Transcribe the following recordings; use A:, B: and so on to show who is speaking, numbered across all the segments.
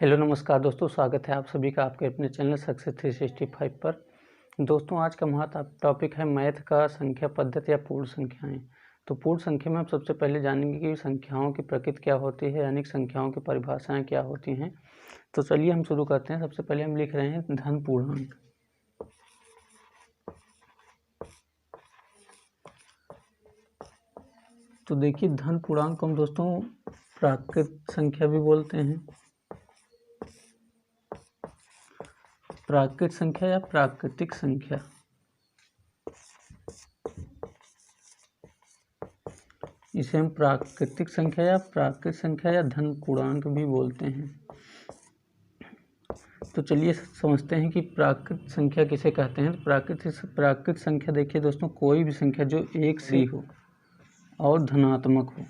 A: Hello नमस्कार दोस्तों, स्वागत है आप सभी का आपके अपने चैनल सक्सेस 365 पर। दोस्तों आज का हमारा टॉपिक है मैथ का संख्या पद्धति या पूर्ण संख्याएं। तो पूर्ण संख्या में हम सबसे पहले जानेंगे कि संख्याओं की प्रकृति क्या होती है, यानी संख्याओं की परिभाषाएं क्या होती हैं। तो चलिए हम शुरू करते हैं। सबसे पहले हम लिख रहे हैं धन पूर्णांक। तो देखिए धन पूर्णांक को हम दोस्तों प्राकृत संख्या भी बोलते हैं, प्राकृत संख्या या प्राकृतिक संख्या। इसे हम प्राकृतिक संख्या या प्राकृत संख्या या धन पूर्णांक भी बोलते हैं। तो चलिए समझते हैं कि प्राकृत संख्या किसे कहते हैं। प्राकृत संख्या देखिए दोस्तों, कोई भी संख्या जो एक से हो और धनात्मक हो,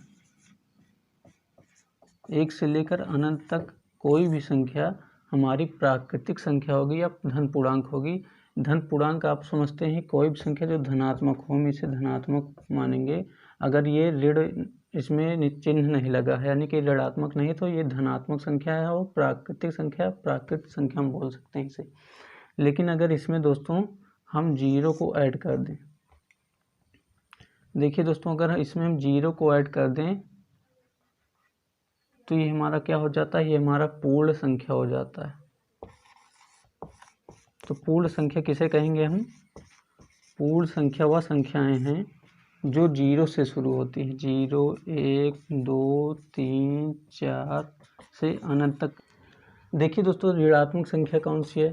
A: एक से लेकर अनंत तक कोई भी संख्या हमारी प्राकृतिक संख्या होगी या धन पूर्णांक होगी। धन पूर्णांक आप समझते हैं कोई भी संख्या जो धनात्मक हो, हम इसे धनात्मक मानेंगे। अगर ये ऋण इसमें चिन्ह नहीं लगा है, यानी कि ऋणात्मक नहीं, तो ये धनात्मक संख्या है और प्राकृतिक संख्या हम बोल सकते हैं इसे। लेकिन अगर इसमें दोस्तों हम जीरो को ऐड कर दें, देखिए दोस्तों अगर इसमें हम जीरो को ऐड कर दें तो ये हमारा क्या हो जाता है, ये हमारा पूर्ण संख्या हो जाता है। तो पूर्ण संख्या किसे कहेंगे हम? पूर्ण संख्या वह संख्याएं हैं जो जीरो से शुरू होती हैं, 0, 1, 2, 3, 4 से अनंत तक। देखिए दोस्तों ऋणात्मक संख्या कौन सी है?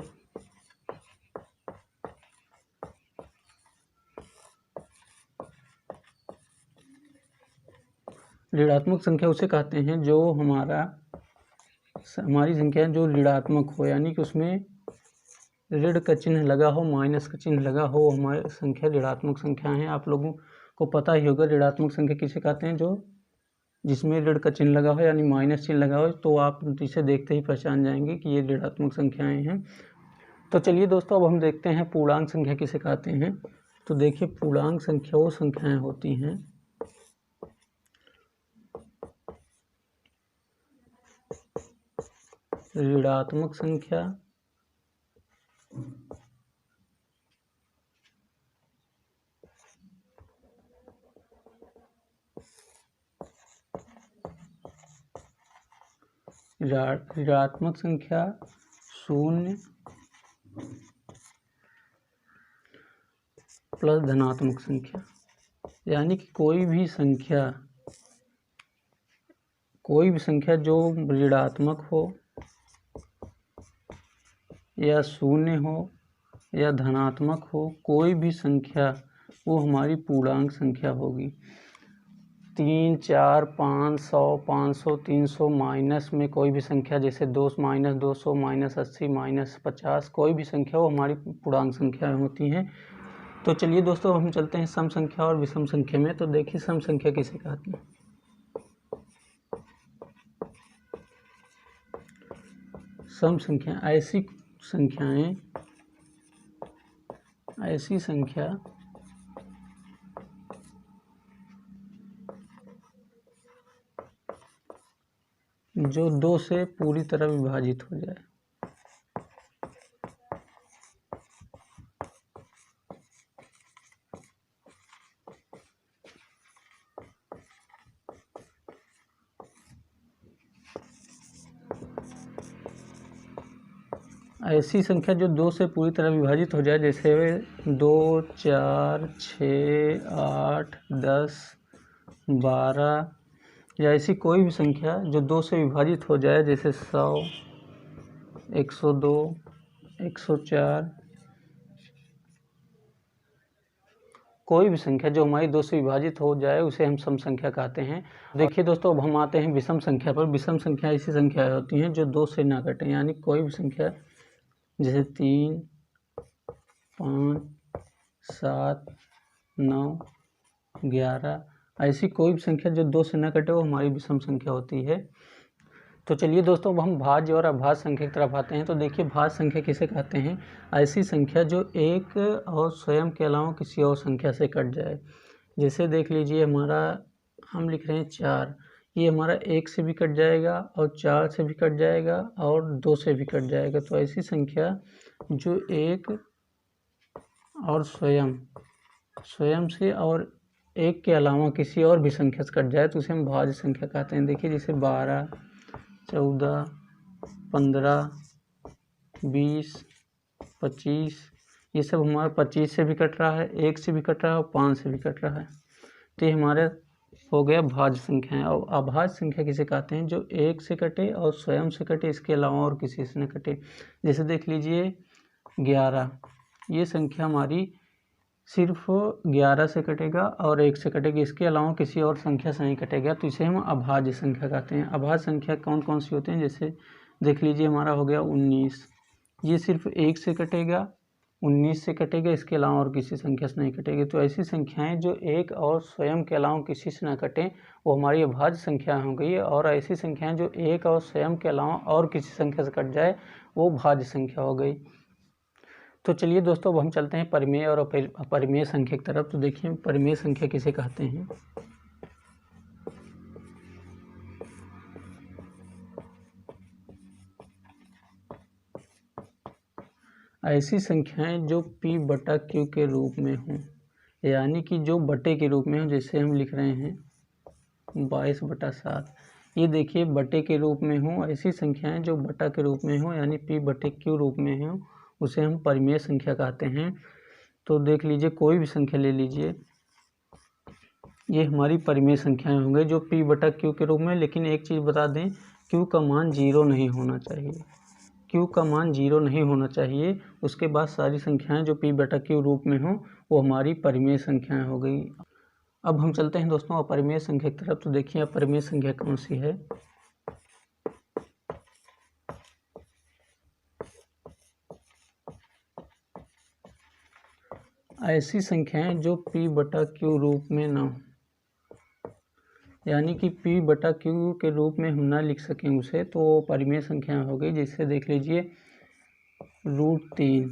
A: ऋणात्मक संख्या उसे कहते हैं जो हमारी संख्या जो ऋणात्मक हो, यानी कि उसमें ऋण का चिन्ह लगा हो, माइनस का चिन्ह लगा हो, हमारी संख्या ऋणात्मक संख्या है। आप लोगों को पता ही होगा ऋणात्मक संख्या किसे कहते हैं, जो जिसमें ऋण का चिन्ह लगा हो यानी माइनस चिन्ह लगा हो, तो आप इसे देखते ही पहचान जाएंगे कि ये ऋणात्मक संख्याएं हैं। तो चलिए दोस्तों अब हम देखते हैं पूर्णांक संख्या किसे कहते हैं। तो देखिए पूर्णांक संख्या वो संख्याएं होती हैं ऋणात्मक संख्या ऋणात्मक संख्या 0 प्लस धनात्मक संख्या, यानी कि कोई भी संख्या जो ऋणात्मक हो या 0 हो या धनात्मक हो, कोई भी संख्या वो हमारी पूर्णांक संख्या होगी। 3, 4, 500, 500, 300 माइनस में कोई भी संख्या, जैसे 200, -80, -50, कोई भी संख्या वो हमारी पूर्णांक संख्या होती हैं। तो चलिए दोस्तों हम चलते हैं सम संख्या और विषम संख्या में। तो देखिए सम संख्या किसे कहते हैं। सम संख्या ऐसी संख्या जो 2 से पूरी तरह विभाजित हो जाए। ऐसी संख्या जो 2 से पूरी तरह विभाजित हो जाए, जैसे 2, 4, 6, 8, 10, 12, या ऐसी कोई भी संख्या जो 2 से विभाजित हो जाए, जैसे 100, 102, 104, कोई भी संख्या जो हमारी 2 से विभाजित हो जाए उसे हम सम संख्या कहते हैं। देखिए दोस्तों अब हम आते हैं विषम संख्या पर। विषम संख्या ऐसी संख्या होती हैं जो 2 से ना कटें, यानी कोई भी संख्या जैसे 3, 5, 7, 9, 11, ऐसी कोई भी संख्या जो 2 से न कटे वो हमारी विषम संख्या होती है। तो चलिए दोस्तों अब हम भाज्य और अभाज्य संख्या की तरफ आते हैं। तो देखिए भाज्य संख्या किसे कहते हैं? ऐसी संख्या जो एक और स्वयं के अलावा किसी और संख्या से कट जाए। जैसे देख लीजिए हम लिख रहे हैं 4, ये हमारा 1 से भी कट जाएगा और 4 से भी कट जाएगा और 2 से भी कट जाएगा। तो ऐसी संख्या जो 1 और स्वयं से और 1 के अलावा किसी और भी संख्या से कट जाए तो उसे हम भाज्य संख्या कहते हैं। देखिए जैसे 12, 14, 15, 20, 25, ये सब हमारा 25 से भी कट रहा है, 1 से भी कट रहा है और 5 से भी कट रहा है। तो ये हमारे हो गया भाज्य संख्याएं। और अभाज्य संख्या किसे कहते हैं? जो 1 से कटे और स्वयं से कटे, इसके अलावा और किसी से न कटे। जैसे देख लीजिए 11, ये संख्या हमारी सिर्फ 11 से कटेगा और 1 से कटेगी, इसके अलावा किसी और संख्या से नहीं कटेगा, तो इसे हम अभाज्य संख्या कहते हैं। अभाज्य संख्या कौन कौन सी होती हैं? जैसे देख लीजिए हमारा हो गया 19, ये सिर्फ 1 से कटेगा, 19 से कटेगा, इसके अलावा और किसी संख्या से नहीं कटेगी। तो ऐसी संख्याएं जो 1 और स्वयं के अलावा किसी से ना कटें वो हमारी अभाज्य संख्या हो गई। और ऐसी संख्याएं जो 1 और स्वयं के अलावा और किसी संख्या से कट जाए वो भाज्य संख्या हो गई। तो चलिए दोस्तों अब हम चलते हैं परिमेय और अपरिमेय संख्या की तरफ। तो देखिए परिमेय संख्या किसे कहते हैं? ऐसी संख्याएं जो p/q के रूप में हों, यानी कि जो बटे के रूप में हो। जैसे हम लिख रहे हैं 22/7, ये देखिए बटे के रूप में हो। ऐसी संख्याएं जो बटा के रूप में हो यानी p/q रूप में हो उसे हम परिमेय संख्या कहते हैं। तो देख लीजिए कोई भी संख्या ले लीजिए, ये हमारी परिमेय संख्याएं होंगी जो p/q के रूप में। लेकिन एक चीज़ बता दें, q का मान 0 नहीं होना चाहिए, q का मान 0 नहीं होना चाहिए। उसके बाद सारी संख्याएं जो p/q रूप में हो वो हमारी परिमेय संख्याएं हो गई। अब हम चलते हैं दोस्तों अपरिमेय संख्या की तरफ। तो देखिए अपरिमेय संख्या कौन सी है? ऐसी संख्याएं जो p/q रूप में ना हो, यानी कि p/q के रूप में हम ना लिख सकें उसे, तो परिमेय संख्या हो गई। जैसे देख लीजिए √3,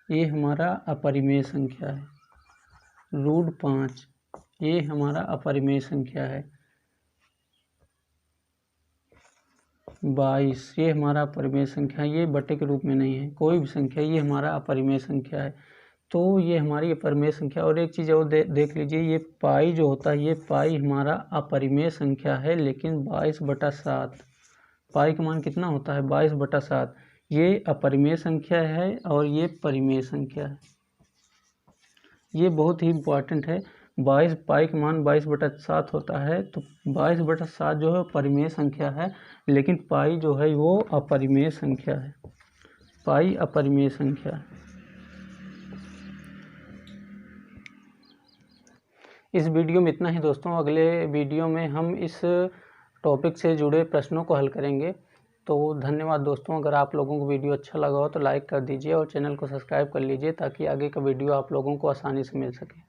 A: ये हमारा अपरिमेय संख्या है। √5, ये हमारा अपरिमेय संख्या है। 22, ये हमारा अपरिमेय संख्या है। ये बटे के रूप में नहीं है, कोई भी संख्या, ये हमारा अपरिमेय संख्या है। तो ये हमारी अपरिमेय संख्या। और एक चीज़ और देख लीजिए, ये पाई जो होता है, ये पाई हमारा अपरिमेय संख्या है। लेकिन 22/7, पाई का मान कितना होता है? 22/7। ये अपरिमेय संख्या है और ये परिमेय संख्या है। ये बहुत ही इम्पोर्टेंट है। पाई का मान 22/7 होता है, तो 22/7 जो है परिमेय संख्या है, लेकिन पाई जो है वो अपरिमेय संख्या है। पाई अपरिमेय संख्या है। इस वीडियो में इतना ही दोस्तों। अगले वीडियो में हम इस टॉपिक से जुड़े प्रश्नों को हल करेंगे। तो धन्यवाद दोस्तों। अगर आप लोगों को वीडियो अच्छा लगा हो तो लाइक कर दीजिए और चैनल को सब्सक्राइब कर लीजिए ताकि आगे का वीडियो आप लोगों को आसानी से मिल सके।